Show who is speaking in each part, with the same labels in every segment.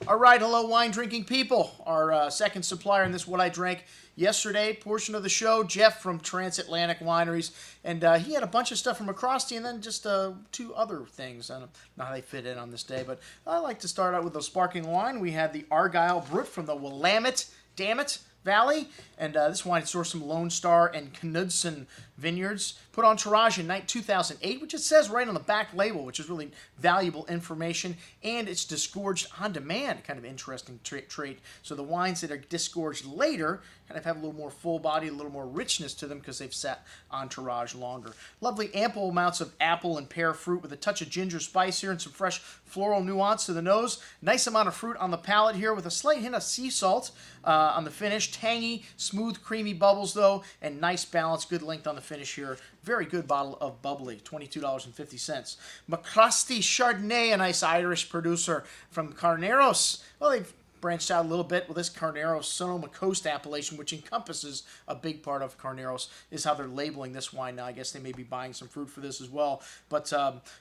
Speaker 1: All right, hello, wine drinking people. Our second supplier in this What I Drank Yesterday portion of the show, Jeff from Transatlantic Wineries, and he had a bunch of stuff from Macrostie and then just two other things. I don't know how they fit in on this day, but I like to start out with the sparkling wine. We had the Argyle Brut from the Willamette, damn it, Valley, and this wine is sourced from Lone Star and Knudsen vineyards. Put on tirage in 2008, which it says right on the back label, which is really valuable information, and it's disgorged on demand, kind of interesting trait. So the wines that are disgorged later kind of have a little more full body, a little more richness to them because they've sat on tirage longer. Lovely ample amounts of apple and pear fruit with a touch of ginger spice here and some fresh floral nuance to the nose. Nice amount of fruit on the palate here with a slight hint of sea salt on the finish. Tangy, smooth, creamy bubbles though, and nice balance, good length on the finish here. Very good bottle of bubbly, $22.50. Macrostie Chardonnay, a nice Irish producer from Carneros. Well, they've branched out a little bit with this Carneros Sonoma Coast appellation, which encompasses a big part of Carneros, is how they're labeling this wine now. I guess they may be buying some fruit for this as well. But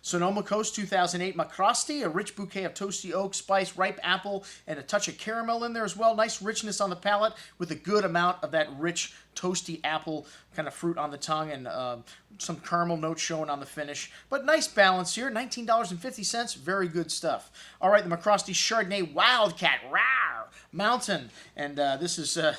Speaker 1: Sonoma Coast 2008 Macrostie, a rich bouquet of toasty oak, spice, ripe apple, and a touch of caramel in there as well. Nice richness on the palate with a good amount of that rich toasty apple kind of fruit on the tongue and some caramel notes showing on the finish. But nice balance here, $19.50, very good stuff. All right, the Macrostie Chardonnay Wildcat Rawr Mountain, and this is a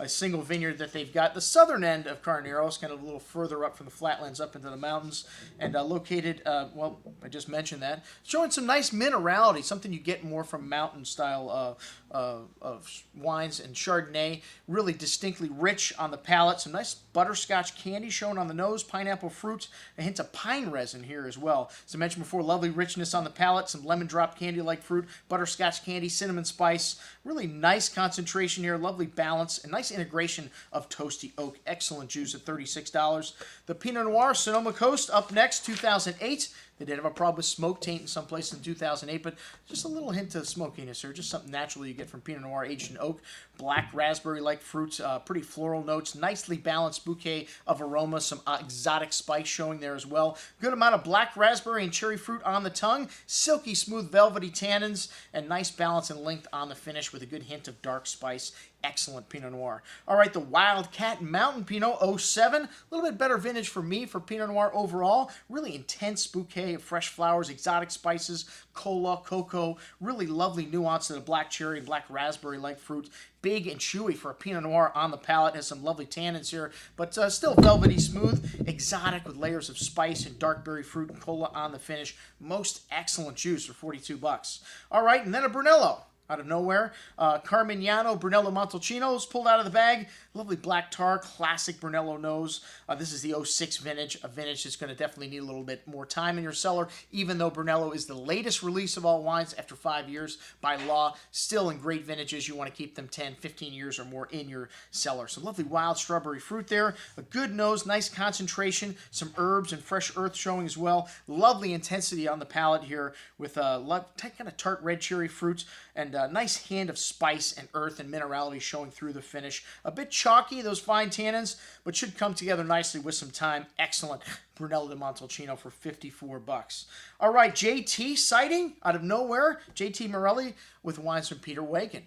Speaker 1: single vineyard that they've got. The southern end of Carneros, kind of a little further up from the flatlands up into the mountains, and located, well, I just mentioned that, showing some nice minerality, something you get more from mountain style of wines, and Chardonnay, really distinctly rich on the palate. Some nice butterscotch candy shown on the nose, pineapple fruit, a hint of pine resin here as well. As I mentioned before, lovely richness on the palate, some lemon drop candy-like fruit, butterscotch candy, cinnamon spice. Really nice concentration here, lovely balance, and nice integration of toasty oak. Excellent juice at $36. The Pinot Noir Sonoma Coast up next, 2008. They did have a problem with smoke taint in some places in 2008, but just a little hint of smokiness here, just something natural you get from Pinot Noir aged in oak. Black raspberry-like fruits, pretty floral notes, nicely balanced bouquet of aromas, some exotic spice showing there as well. Good amount of black raspberry and cherry fruit on the tongue, silky smooth velvety tannins, and nice balance and length on the finish with a good hint of dark spice. Excellent Pinot Noir. All right, the Wildcat Mountain Pinot 07. A little bit better vintage for me for Pinot Noir overall. Really intense bouquet of fresh flowers, exotic spices, cola, cocoa. Really lovely nuance to the black cherry and black raspberry-like fruit. Big and chewy for a Pinot Noir on the palate. Has some lovely tannins here, but still velvety smooth. Exotic with layers of spice and dark berry fruit and cola on the finish. Most excellent juice for 42 bucks. All right, and then a Brunello. Out of nowhere, Camigliano Brunello Montalcino's pulled out of the bag. Lovely black tar, classic Brunello nose. This is the '06 vintage, a vintage that's going to definitely need a little bit more time in your cellar, even though Brunello is the latest release of all wines after 5 years by law. Still in great vintages, you want to keep them 10, 15 years or more in your cellar. Some lovely wild strawberry fruit there, a good nose, nice concentration, some herbs and fresh earth showing as well. Lovely intensity on the palate here with kind of tart red cherry fruits and a nice hand of spice and earth and minerality showing through the finish. A bit chalky, those fine tannins, but should come together nicely with some time. Excellent Brunello de Montalcino for 54 bucks. All right, JT sighting out of nowhere. JT Morelli with wines from Peter Wagon.